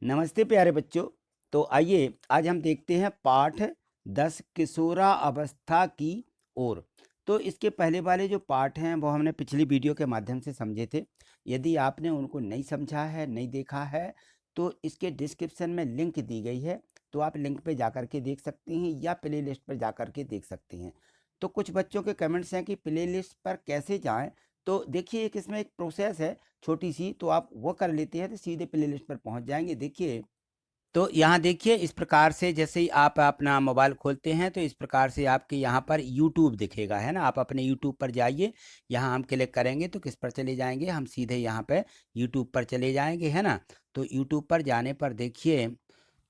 नमस्ते प्यारे बच्चों। तो आइए आज हम देखते हैं पाठ 10 किशोरा अवस्था की ओर। तो इसके पहले वाले जो पाठ हैं वो हमने पिछली वीडियो के माध्यम से समझे थे। यदि आपने उनको नहीं समझा है, नहीं देखा है, तो इसके डिस्क्रिप्शन में लिंक दी गई है, तो आप लिंक पे जाकर के देख सकते हैं या प्ले लिस्ट पर जाकर के देख सकते हैं। तो कुछ बच्चों के कमेंट्स हैं कि प्ले लिस्ट पर कैसे जाएं। तो देखिए एक इसमें एक प्रोसेस है छोटी सी, तो आप वो कर लेते हैं तो सीधे प्ले लिस्ट पर पहुंच जाएंगे। देखिए, तो यहाँ देखिए इस प्रकार से जैसे ही आप अपना मोबाइल खोलते हैं तो इस प्रकार से आपके यहाँ पर यूट्यूब दिखेगा, है ना। आप अपने यूट्यूब पर जाइए, यहाँ हम क्लिक करेंगे तो किस पर चले जाएंगे, हम सीधे यहाँ पे यूट्यूब पर चले जाएंगे, है ना। तो यूट्यूब पर जाने पर देखिए,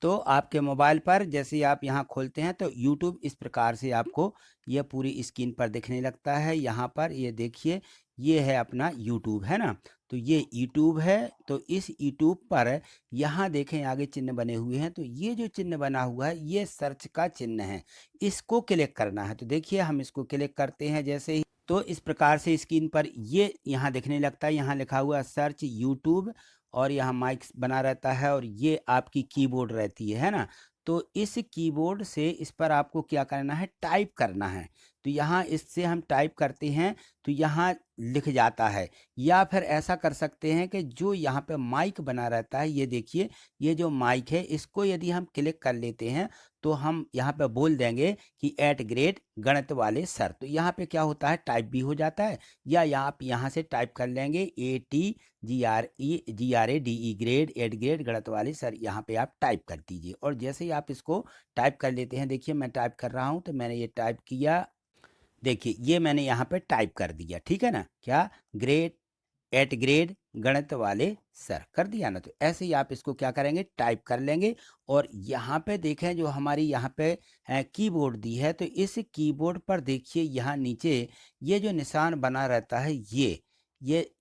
तो आपके मोबाइल पर जैसे ही आप यहाँ खोलते हैं तो यूट्यूब इस प्रकार से आपको ये पूरी स्क्रीन पर दिखने लगता है। यहाँ पर ये देखिए, ये है अपना यूट्यूब, है ना। तो ये यूट्यूब है। तो इस यूट्यूब पर यहाँ देखें आगे चिन्ह बने हुए हैं, तो ये जो चिन्ह बना हुआ है ये सर्च का चिन्ह है, इसको क्लिक करना है। तो देखिए हम इसको क्लिक करते हैं जैसे ही, तो इस प्रकार से स्क्रीन पर ये यहाँ दिखने लगता है। यहाँ लिखा हुआ सर्च यूट्यूब और यहाँ माइक बना रहता है और ये आपकी कीबोर्ड रहती है ना। तो इस कीबोर्ड से इस पर आपको क्या करना है, टाइप करना है। तो यहाँ इससे हम टाइप करते हैं तो यहाँ लिख जाता है। या फिर ऐसा कर सकते हैं कि जो यहाँ पे माइक बना रहता है, ये देखिए, ये जो माइक है इसको यदि हम क्लिक कर लेते हैं तो हम यहाँ पे बोल देंगे कि एट ग्रेड गणित वाले सर। तो यहाँ पे क्या होता है, टाइप भी हो जाता है। या आप यहाँ से टाइप कर लेंगे ATGRADE ग्रेड, एट ग्रेड गणित वाले सर, यहाँ पे आप टाइप कर दीजिए। और जैसे ही आप इसको टाइप कर लेते हैं, देखिए मैं टाइप कर रहा हूँ, तो मैंने ये टाइप किया, देखिए ये मैंने यहाँ पे टाइप कर दिया, ठीक है ना। क्या, ग्रेड, एट ग्रेड गणित वाले सर कर दिया ना। तो ऐसे ही आप इसको क्या करेंगे, टाइप कर लेंगे। और यहाँ पे देखें जो हमारी यहाँ पे कीबोर्ड दी है, तो इस कीबोर्ड पर देखिए यहाँ नीचे ये जो निशान बना रहता है, ये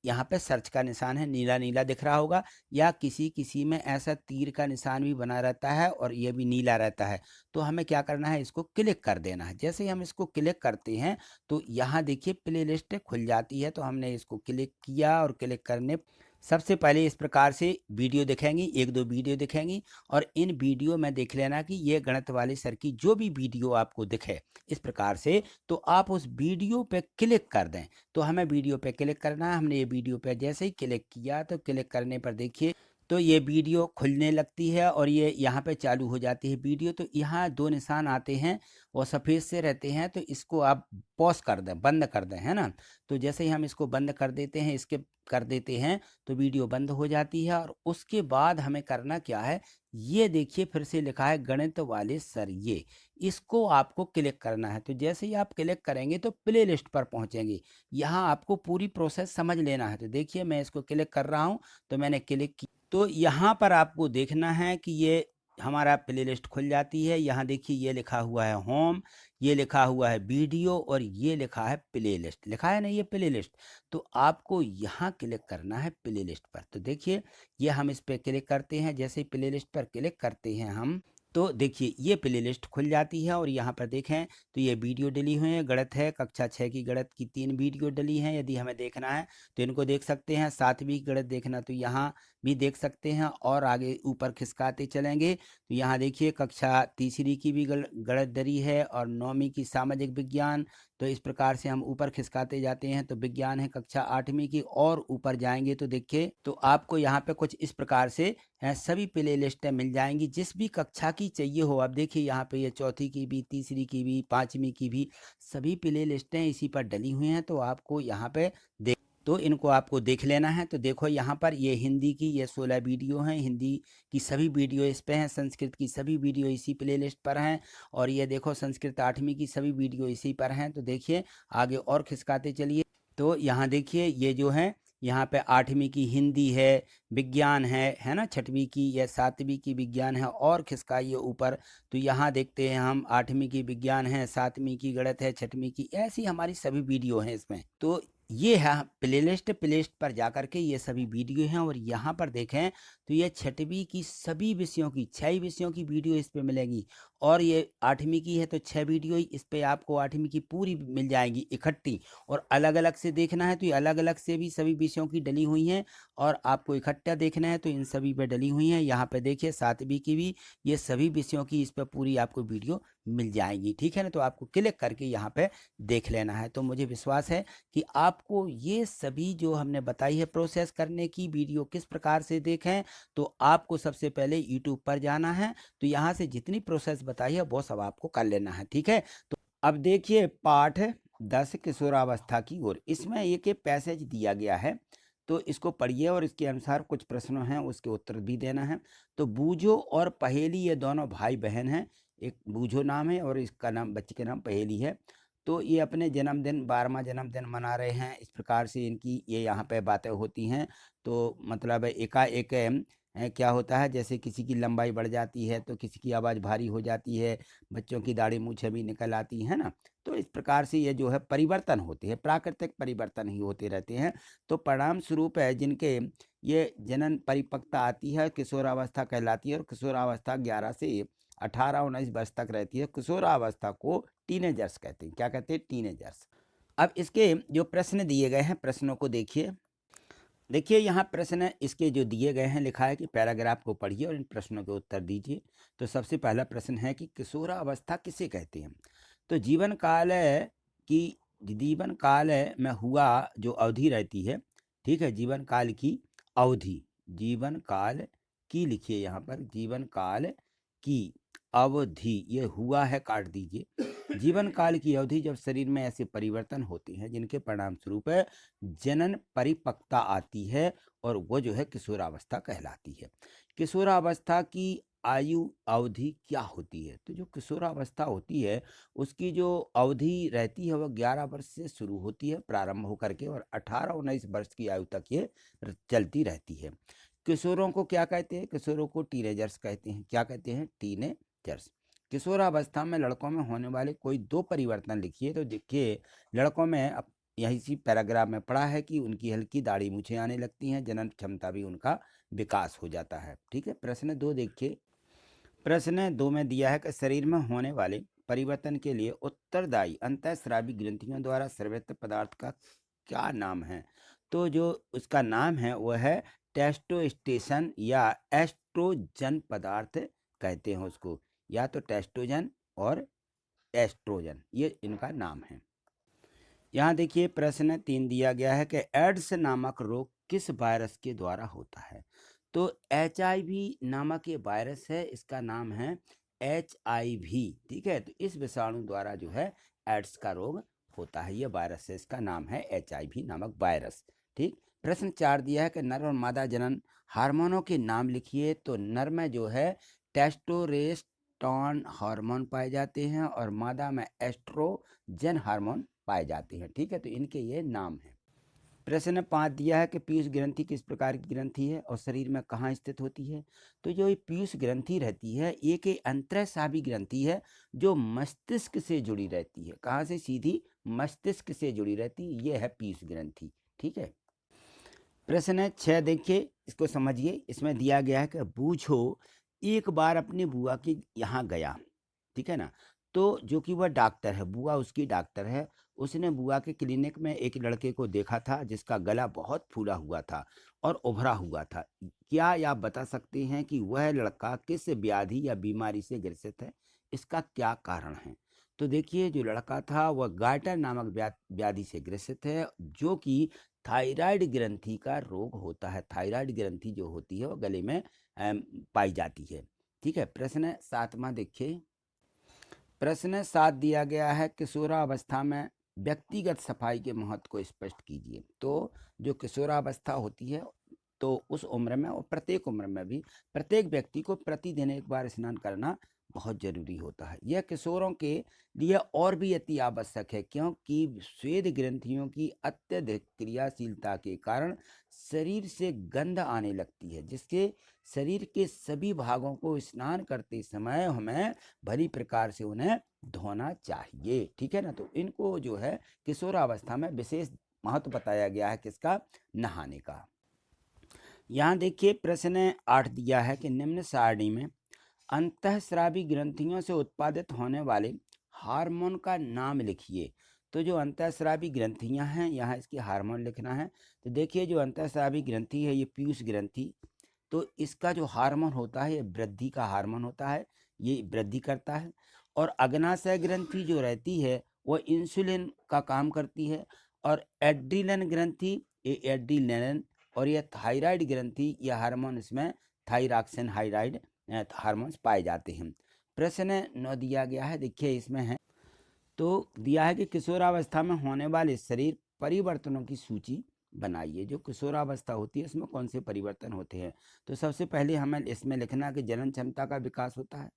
यहाँ पे सर्च का निशान है, नीला नीला दिख रहा होगा। या किसी किसी में ऐसा तीर का निशान भी बना रहता है और ये भी नीला रहता है। तो हमें क्या करना है, इसको क्लिक कर देना है। जैसे ही हम इसको क्लिक करते हैं तो यहाँ देखिए प्ले लिस्ट खुल जाती है। तो हमने इसको क्लिक किया और क्लिक करने, सबसे पहले इस प्रकार से वीडियो दिखेंगी, एक दो वीडियो दिखेंगी। और इन वीडियो में देख लेना कि ये गणित वाले सर की जो भी वीडियो आपको दिखे इस प्रकार से, तो आप उस वीडियो पे क्लिक कर दें। तो हमें वीडियो पे क्लिक करना है। हमने ये वीडियो पे जैसे ही क्लिक किया तो क्लिक करने पर देखिए, तो ये वीडियो खुलने लगती है और ये यहाँ पे चालू हो जाती है वीडियो। तो यहाँ दो निशान आते हैं और सफ़ेद से रहते हैं, तो इसको आप पॉज कर दें, बंद कर दें, है ना। तो जैसे ही हम इसको बंद कर देते हैं, स्किप कर देते हैं, तो वीडियो बंद हो जाती है। और उसके बाद हमें करना क्या है, ये देखिए फिर से लिखा है गणित वाले सर, ये इसको आपको क्लिक करना है। तो जैसे ही आप क्लिक करेंगे तो प्ले लिस्ट पर पहुंचेंगे। यहाँ आपको पूरी प्रोसेस समझ लेना है। तो देखिए मैं इसको क्लिक कर रहा हूँ, तो मैंने क्लिक की, तो यहाँ पर आपको देखना है कि ये हमारा प्ले लिस्ट खुल जाती है। यहाँ देखिए ये लिखा हुआ है होम, ये लिखा हुआ है वीडियो और ये लिखा है प्ले लिस्ट, लिखा है ना ये प्ले लिस्ट। तो आपको यहाँ क्लिक करना है प्ले लिस्ट पर। तो देखिए ये हम इस पर क्लिक करते हैं। जैसे ही प्ले लिस्ट पर क्लिक करते हैं हम, तो देखिए ये प्ले लिस्ट खुल जाती है। और यहाँ पर देखें तो ये वीडियो डली हुई है, गणित है, कक्षा 6 की गणित की 3 वीडियो डली हैं। यदि हमें देखना है तो इनको देख सकते हैं। 7वीं गणित देखना तो यहाँ भी देख सकते हैं। और आगे ऊपर खिसकाते चलेंगे तो यहाँ देखिए कक्षा तीसरी की भी गणित डली है और 9वीं की सामाजिक विज्ञान। तो इस प्रकार से हम ऊपर खिसकाते जाते हैं। तो विज्ञान है कक्षा 8वीं की, और ऊपर जाएंगे तो देखिए तो आपको यहाँ पे कुछ इस प्रकार से सभी प्ले लिस्टें मिल जाएंगी, जिस भी कक्षा की चाहिए हो। अब देखिए यहाँ पे ये चौथी की भी, तीसरी की भी, 5वीं की भी सभी प्ले लिस्टें इसी पर डली हुई हैं। तो आपको यहाँ पे देख, तो इनको आपको देख लेना है। तो देखो यहाँ पर ये हिंदी की ये 16 वीडियो हैं, हिंदी की सभी वीडियो इस पे हैं, संस्कृत की सभी वीडियो इसी प्ले लिस्ट पर हैं। और ये देखो संस्कृत 8वीं की सभी वीडियो इसी पर हैं। तो देखिए आगे और खिसकाते चलिए, तो यहाँ देखिए ये जो है यहाँ पे 8वीं की हिंदी है, विज्ञान है ना, 6वीं की या 7वीं की विज्ञान है, और खिसकाइए ऊपर। तो यहाँ देखते हैं हम 8वीं की विज्ञान है, 7वीं की गणित है, 6वीं की, ऐसी हमारी सभी वीडियो हैं इसमें। तो ये है प्लेलिस्ट पर जाकर के ये सभी वीडियो हैं और यहाँ पर देखें तो ये 6वीं की सभी विषयों की 6 विषयों की वीडियो इस पे मिलेगी और ये 8वीं की है तो 6 वीडियो ही इस पे आपको 8वीं की पूरी मिल जाएगी इकट्ठी। और अलग अलग से देखना है तो ये अलग अलग से भी सभी विषयों की डली हुई हैं और आपको इकट्ठा देखना है तो इन सभी पे डली हुई हैं। यहाँ पे देखिए 7वीं की भी ये सभी विषयों की इस पर पूरी आपको वीडियो मिल जाएगी, ठीक है ना। तो आपको क्लिक करके यहाँ पे देख लेना है। तो मुझे विश्वास है कि आपको ये सभी जो हमने बताई है प्रोसेस करने की वीडियो किस प्रकार से देखें, तो आपको सबसे पहले यूट्यूब पर जाना है। तो यहाँ से जितनी प्रोसेस बताई है वो सब आपको कर लेना है, ठीक है। तो अब देखिए पाठ 10 किशोरावस्था की ओर, इसमें एक एक पैसेज दिया गया है तो इसको पढ़िए और इसके अनुसार कुछ प्रश्न हैं उसके उत्तर भी देना है। तो बूझो और पहेली ये दोनों भाई बहन हैं, एक बूझो नाम है और इसका नाम बच्चे का नाम पहेली है। तो ये अपने जन्मदिन 12वां जन्मदिन मना रहे हैं, इस प्रकार से इनकी ये यहाँ पे बातें होती हैं। तो मतलब एकाएक क्या होता है, जैसे किसी की लंबाई बढ़ जाती है तो किसी की आवाज़ भारी हो जाती है, बच्चों की दाढ़ी मूछें भी निकल आती है ना। तो इस प्रकार से ये जो है परिवर्तन होते हैं, प्राकृतिक परिवर्तन ही होते रहते हैं। तो परिणाम स्वरूप है जिनके ये जनन परिपक्वता आती है किशोरावस्था कहलाती है और किशोरावस्था 11 से 18-19 वर्ष तक रहती है। किशोरावस्था को टीनेजर्स कहते हैं। क्या कहते हैं? टीनेजर्स। अब इसके जो प्रश्न दिए गए हैं प्रश्नों को देखिए। देखिए यहाँ प्रश्न इसके जो दिए गए हैं लिखा है कि पैराग्राफ को पढ़िए और इन प्रश्नों के उत्तर दीजिए। तो सबसे पहला प्रश्न है कि किशोरावस्था किसे कहते हैं? तो जीवन काल में हुआ जो अवधि रहती है, ठीक है, जीवन काल की अवधि, जीवन काल की लिखिए यहाँ पर, जीवन काल की अवधि, ये हुआ है काट दीजिए। जीवन काल की अवधि जब शरीर में ऐसे परिवर्तन होते हैं जिनके परिणाम स्वरूप जनन परिपक्वता आती है और वो जो है किशोरावस्था कहलाती है। किशोरावस्था की आयु अवधि क्या होती है? तो जो किशोरावस्था होती है उसकी जो अवधि रहती है वह 11 वर्ष से शुरू होती है प्रारंभ होकर के और 18-19 वर्ष की आयु तक ये चलती रहती है। किशोरों को क्या कहते हैं? किशोरों को टीनेजर्स कहते हैं। क्या कहते हैं? टीनेजर्स। किशोरावस्था में लड़कों में होने वाले कोई 2 परिवर्तन लिखिए। तो देखिए लड़कों में यही सी पैराग्राफ में पढ़ा है कि उनकी हल्की दाढ़ी मूछें आने लगती हैं, जनन क्षमता भी उनका विकास हो जाता है, ठीक है। प्रश्न 2 देखिए। प्रश्न 2 में दिया है कि शरीर में होने वाले परिवर्तन के लिए उत्तरदायी अंतःस्रावी ग्रंथियों द्वारा स्रावित पदार्थ का क्या नाम है? तो जो उसका नाम है वह है टेस्टोस्टेरोन या एस्ट्रोजन पदार्थ कहते हैं उसको, या तो टेस्टोजन और एस्ट्रोजन, ये इनका नाम है। यहाँ देखिए प्रश्न 3 दिया गया है कि एड्स नामक रोग किस वायरस के द्वारा होता है? तो HIV नामक ये वायरस है, इसका नाम है HIV, ठीक है। तो इस विषाणु द्वारा जो है एड्स का रोग होता है, ये वायरस है, इसका नाम है HIV नामक वायरस, ठीक। प्रश्न 4 दिया है कि नर और मादा जनन हार्मोनों के नाम लिखिए। तो नर में जो है टेस्टोस्टेरोन हार्मोन पाए जाते हैं और मादा में एस्ट्रोजन हार्मोन पाए जाते हैं, ठीक है। तो इनके ये नाम हैं। प्रश्न 5 दिया है कि पीयूष ग्रंथि किस प्रकार की ग्रंथि है और शरीर में कहाँ स्थित होती है? तो जो ये पीयूष ग्रंथि रहती है एक अंतःस्रावी ग्रंथि है जो मस्तिष्क से जुड़ी रहती है। कहाँ से? सीधी मस्तिष्क से जुड़ी रहती है, ये है पीयूष ग्रंथि, ठीक है। प्रश्न 6 देखिए, इसको समझिए। इसमें दिया गया है कि बूझो एक बार अपनी बुआ के यहाँ गया, ठीक है ना। तो जो कि वह डॉक्टर है, बुआ उसकी डॉक्टर है, उसने बुआ के क्लिनिक में एक लड़के को देखा था जिसका गला बहुत फूला हुआ था और उभरा हुआ था। क्या आप बता सकते हैं कि वह लड़का किस व्याधि या बीमारी से ग्रसित है? इसका क्या कारण है? तो देखिए जो लड़का था वह गार्टर नामक व्याधि से ग्रसित है जो कि थायराइड ग्रंथि का रोग होता है। थायराइड ग्रंथि जो होती है वो गले में पाई जाती है, ठीक है। प्रश्न 7वां देखिए। प्रश्न 7 दिया गया है किशोरावस्था में व्यक्तिगत सफाई के महत्व को स्पष्ट कीजिए। तो जो किशोरावस्था होती है तो उस उम्र में और प्रत्येक उम्र में भी प्रत्येक व्यक्ति को प्रतिदिन एक बार स्नान करना बहुत जरूरी होता है। यह किशोरों के लिए और भी अति आवश्यक है क्योंकि स्वेद ग्रंथियों की अत्यधिक क्रियाशीलता के कारण शरीर से गंध आने लगती है जिसके शरीर के सभी भागों को स्नान करते समय हमें भली प्रकार से उन्हें धोना चाहिए, ठीक है ना। तो इनको जो है किशोरावस्था में विशेष महत्व बताया गया है किसका, नहाने का। यहाँ देखिए प्रश्न 8 दिया है कि निम्न सारणी में अंतःस्रावी ग्रंथियों से उत्पादित होने वाले हार्मोन का नाम लिखिए। तो जो अंतःस्रावी ग्रंथियां हैं यहाँ इसके हार्मोन लिखना है। तो देखिए जो अंतःस्रावी ग्रंथि है ये पीयूष ग्रंथि, तो इसका जो हार्मोन होता है ये वृद्धि का हार्मोन होता है, ये वृद्धि करता है। और अग्नाशय ग्रंथि जो रहती है वो इंसुलिन का काम करती है। और एड्रीनल ग्रंथि ये एड्रीनल, और ये थायराइड ग्रंथि यह हार्मोन इसमें थायरॉक्सिन हाइड्राइड हार्मोन्स पाए जाते हैं। प्रश्न 9 दिया गया है, देखिए इसमें है तो दिया है कि किशोरावस्था में होने वाले शरीर परिवर्तनों की सूची बनाइए। जो किशोरावस्था होती है इसमें कौन से परिवर्तन होते हैं। तो सबसे पहले हमें इसमें लिखना कि जनन क्षमता का विकास होता है,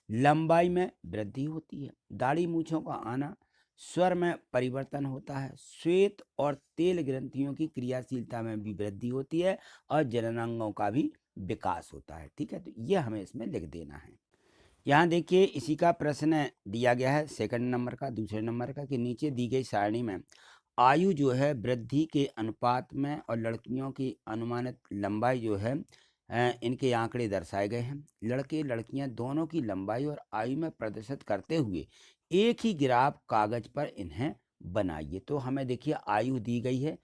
लंबाई में वृद्धि होती है, दाढ़ी मूछों का आना, स्वर में परिवर्तन होता है, श्वेत और तेल ग्रंथियों की क्रियाशीलता में भी वृद्धि होती है, और जननांगों का भी विकास होता है। ठीक है, तो ये हमें इसमें लिख देना है। यहाँ देखिए इसी का प्रश्न दिया गया है सेकंड नंबर का, दूसरे नंबर का, कि नीचे दी गई सारणी में आयु जो है वृद्धि के अनुपात में और लड़कियों की अनुमानित लंबाई जो है इनके आंकड़े दर्शाए गए हैं। लड़के लड़कियां दोनों की लंबाई और आयु में प्रदर्शित करते हुए एक ही ग्राफ कागज पर इन्हें बनाइए। तो हमें देखिए आयु दी गई है,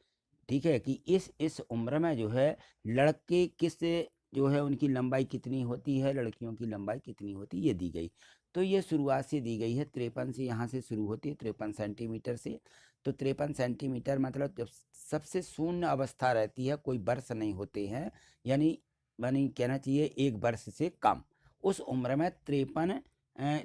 ठीक है, कि इस उम्र में जो है लड़के किस जो है उनकी लंबाई कितनी होती है, लड़कियों की लंबाई कितनी होती है, ये दी गई। तो ये शुरुआत से दी गई है 53 से, यहाँ से शुरू होती है 53 सेंटीमीटर से। तो 53 सेंटीमीटर मतलब जब सबसे शून्य अवस्था रहती है, कोई वर्ष नहीं होते हैं, यानी कहना चाहिए 1 वर्ष से कम, उस उम्र में 53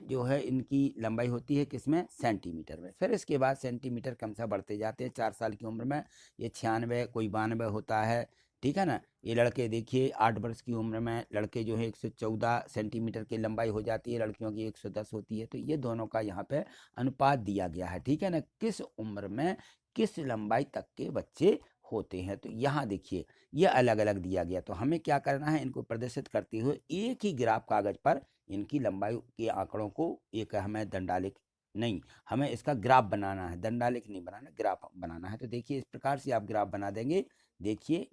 जो है इनकी लंबाई होती है किसमें, सेंटीमीटर में। फिर इसके बाद सेंटीमीटर कम सा बढ़ते जाते हैं। 4 साल की उम्र में ये 96, कोई 92 होता है, ठीक है ना। ये लड़के देखिए 8 वर्ष की उम्र में लड़के जो है 114 सेंटीमीटर की लंबाई हो जाती है, लड़कियों की 110 होती है। तो ये दोनों का यहाँ पे अनुपात दिया गया है, ठीक है ना, किस उम्र में किस लंबाई तक के बच्चे होते हैं। तो यहाँ देखिए ये अलग अलग दिया गया। तो हमें क्या करना है, इनको प्रदर्शित करते हुए एक ही ग्राफ कागज पर इनकी लंबाई के आंकड़ों को, एक हमें दंडालेख नहीं, हमें इसका ग्राफ बनाना है, दंडालेख नहीं बनाना, ग्राफ बनाना है। तो देखिए इस प्रकार से आप ग्राफ बना देंगे। देखिए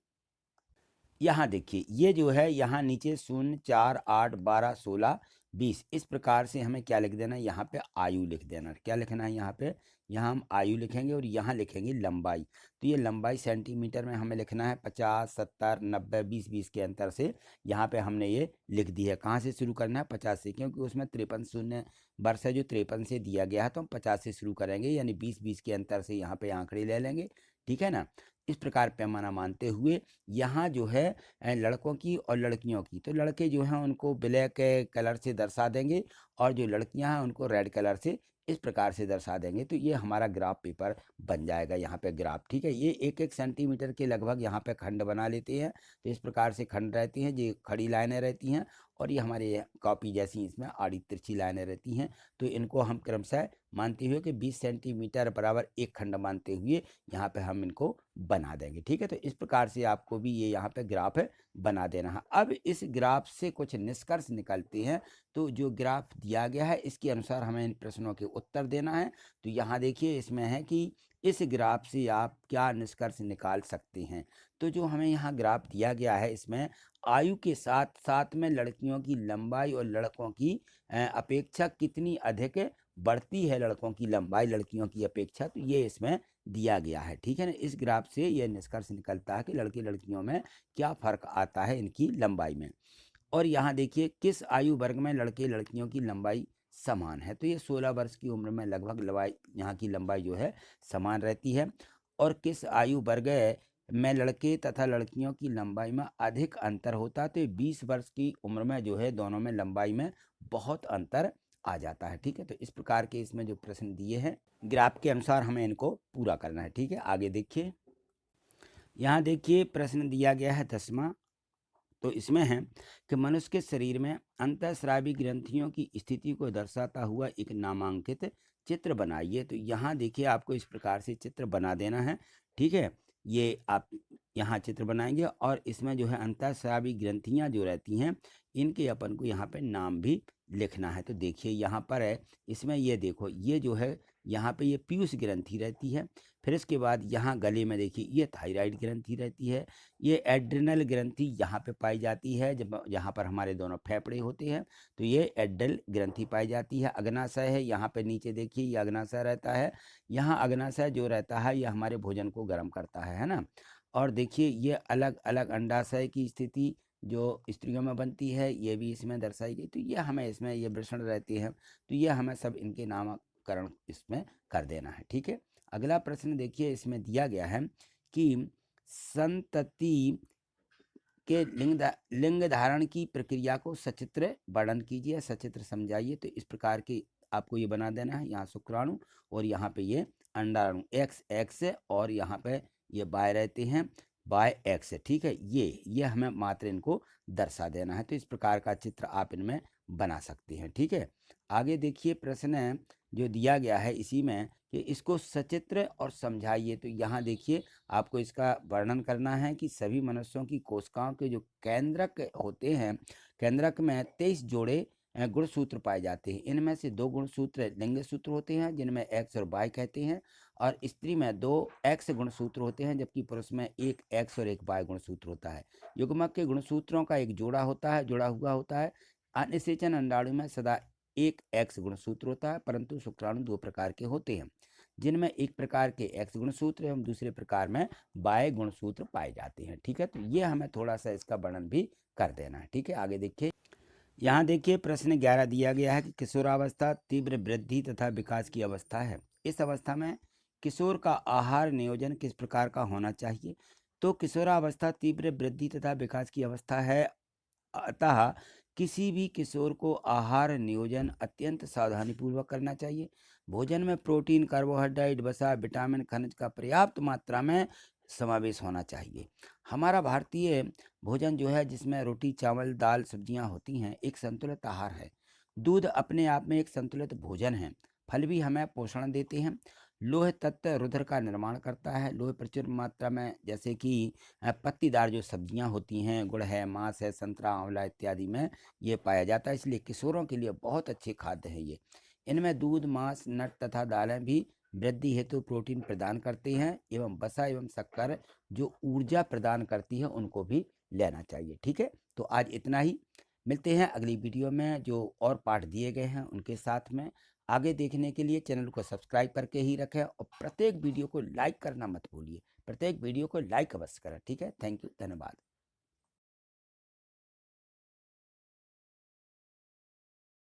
यहाँ देखिए ये जो है यहाँ नीचे 0, 4, 8, 12, 16, 20, इस प्रकार से हमें क्या लिख देना है, यहाँ पे आयु लिख देना है। क्या लिखना है यहाँ पे, यहाँ हम आयु लिखेंगे और यहाँ लिखेंगे लंबाई। तो ये लंबाई सेंटीमीटर में हमें लिखना है 50, 70, 90, 20, 20 के अंतर से यहाँ पे हमने ये लिख दी है। कहाँ से शुरू करना है, 50 से, क्योंकि उसमें 53 शून्य वर्ष है जो 53 से दिया गया है, तो हम 50 से शुरू करेंगे, यानी 20, 20 के अंतर से यहाँ पे आंकड़े ले लेंगे, ठीक है ना। इस प्रकार पैमाना मानते हुए यहाँ जो है लड़कों की और लड़कियों की, तो लड़के जो हैं उनको ब्लैक कलर से दर्शा देंगे और जो लड़कियां हैं उनको रेड कलर से इस प्रकार से दर्शा देंगे। तो ये हमारा ग्राफ पेपर बन जाएगा यहाँ पे ग्राफ, ठीक है। ये 1-1 सेंटीमीटर के लगभग यहाँ पे खंड बना लेते हैं। तो इस प्रकार से खंड रहती हैं, जो खड़ी लाइनें रहती हैं, और ये हमारे कॉपी जैसी इसमें आड़ी तिरछी लाइनें रहती हैं। तो इनको हम क्रमशः मानते हुए कि 20 सेंटीमीटर बराबर एक खंड मानते हुए यहाँ पे हम इनको बना देंगे, ठीक है। तो इस प्रकार से आपको भी ये यहाँ पे ग्राफ बना देना है। अब इस ग्राफ से कुछ निष्कर्ष निकलते हैं। तो जो ग्राफ दिया गया है इसके अनुसार हमें इन प्रश्नों के उत्तर देना है। तो यहाँ देखिए इसमें है कि इस ग्राफ से आप क्या निष्कर्ष निकाल सकते हैं। तो जो हमें यहाँ ग्राफ दिया गया है इसमें आयु के साथ साथ में लड़कियों की लंबाई और लड़कों की अपेक्षा कितनी अधिक बढ़ती है, लड़कों की लंबाई लड़कियों की अपेक्षा, तो ये इसमें दिया गया है, ठीक है ना। इस ग्राफ से ये निष्कर्ष निकलता है कि लड़के लड़कियों में क्या फर्क आता है इनकी लंबाई में। और यहाँ देखिए किस आयु वर्ग में लड़के लड़कियों की लंबाई समान है। तो ये 16 वर्ष की उम्र में लगभग लंबाई यहाँ की लंबाई जो है समान रहती है। और किस आयु वर्ग में लड़के तथा लड़कियों की लंबाई में अधिक अंतर होता है। तो ये 20 वर्ष की उम्र में जो है दोनों में लंबाई में बहुत अंतर आ जाता है, ठीक है। तो इस प्रकार के इसमें जो प्रश्न दिए हैं ग्राफ के अनुसार हमें इनको पूरा करना है, ठीक है। आगे देखिए यहाँ देखिए प्रश्न दिया गया है 10वां। तो इसमें है कि मनुष्य के शरीर में अंतःस्रावी ग्रंथियों की स्थिति को दर्शाता हुआ एक नामांकित चित्र बनाइए। तो यहाँ देखिए आपको इस प्रकार से चित्र बना देना है, ठीक है। ये आप यहाँ चित्र बनाएंगे और इसमें जो है अंतःस्रावी ग्रंथियाँ जो रहती हैं इनके अपन को यहाँ पे नाम भी लिखना है। तो देखिए यहाँ पर है, इसमें ये देखो ये जो है यहाँ पे ये पीयूष ग्रंथि रहती है। फिर इसके बाद यहाँ गले में देखिए ये थायराइड ग्रंथि रहती है। ये एड्रिनल ग्रंथि यहाँ पे पाई जाती है, जब यहाँ पर हमारे दोनों फेफड़े होते हैं तो ये एड्रिनल ग्रंथि पाई जाती है। अग्नाशय है, यहाँ पे नीचे देखिए ये अग्नाशय रहता है। यहाँ अग्नाशय जो रहता है ये हमारे भोजन को गर्म करता है ना। और देखिए ये अलग अलग अंडाशय की स्थिति जो स्त्रियों में बनती है ये भी इसमें दर्शाई गई। तो ये हमें इसमें ये वृषण रहते हैं, तो ये हमें सब इनके नामकरण इसमें कर देना है। ठीक है, अगला प्रश्न देखिए इसमें दिया गया है कि संतति के लिंग धारण की प्रक्रिया को सचित्र वर्णन कीजिए, सचित्र समझाइए। तो इस प्रकार की आपको ये बना देना है, यहाँ शुक्राणु और यहाँ पे ये अंडाणु एक्स एक्स और यहाँ पे ये बाय रहते हैं बाय एक्स। ठीक है, ये हमें मात्र इनको दर्शा देना है। तो इस प्रकार का चित्र आप इनमें बना सकते हैं। ठीक है, आगे देखिए प्रश्न जो दिया गया है इसी में कि इसको सचित्र और समझाइए। तो यहाँ देखिए आपको इसका वर्णन करना है कि सभी मनुष्यों की कोशिकाओं के जो केंद्रक होते हैं, केंद्रक में 23 जोड़े गुणसूत्र पाए जाते हैं। इनमें से 2 गुणसूत्र लिंग सूत्र होते हैं जिनमें एक्स और वाई कहते हैं, और स्त्री में 2 एक्स गुणसूत्र होते हैं जबकि पुरुष में 1 एक्स और 1 वाई गुणसूत्र होता है। युग्मक के गुणसूत्रों का एक जोड़ा होता है, जुड़ा हुआ होता है। अनिषेचन अंडाणु में सदा 1 एक्स गुणसूत्र होता है, परंतु शुक्राणु 2 प्रकार के होते हैं जिनमें एक प्रकार के एक्स गुणसूत्र एवं दूसरे प्रकार में वाई गुणसूत्र पाए जाते हैं। ठीक है, तो ये हमें थोड़ा सा इसका वर्णन भी कर देना है। ठीक है, आगे देखिए यहाँ देखिए प्रश्न 11 दिया गया है कि किशोरावस्था तीव्र वृद्धि तथा विकास की अवस्था है। इस अवस्था में किशोर का आहार नियोजन किस प्रकार का होना चाहिए। तो किशोरावस्था तीव्र वृद्धि तथा विकास की अवस्था है, अतः किसी भी किशोर को आहार नियोजन अत्यंत सावधानीपूर्वक करना चाहिए। भोजन में प्रोटीन, कार्बोहाइड्रेट, वसा, विटामिन, खनिज का पर्याप्त मात्रा में समावेश होना चाहिए। हमारा भारतीय भोजन जो है जिसमें रोटी, चावल, दाल, सब्जियां होती हैं, एक संतुलित आहार है। दूध अपने आप में एक संतुलित भोजन है। फल भी हमें पोषण देते हैं। लोह तत्व रुधिर का निर्माण करता है। लोह प्रचुर मात्रा में जैसे कि पत्तीदार जो सब्जियां होती हैं, गुड़ है, मांस है, संतरा, आंवला इत्यादि में ये पाया जाता है, इसलिए किशोरों के लिए बहुत अच्छे खाद्य हैं ये। इनमें दूध, मांस, नट तथा दालें भी वृद्धि हेतु प्रोटीन प्रदान करते हैं एवं वसा एवं शक्कर जो ऊर्जा प्रदान करती है उनको भी लेना चाहिए। ठीक है, तो आज इतना ही। मिलते हैं अगली वीडियो में जो और पाठ दिए गए हैं उनके साथ में। आगे देखने के लिए चैनल को सब्सक्राइब करके ही रखें और प्रत्येक वीडियो को लाइक करना मत भूलिए। प्रत्येक वीडियो को लाइक अवश्य करें। ठीक है, थैंक यू, धन्यवाद।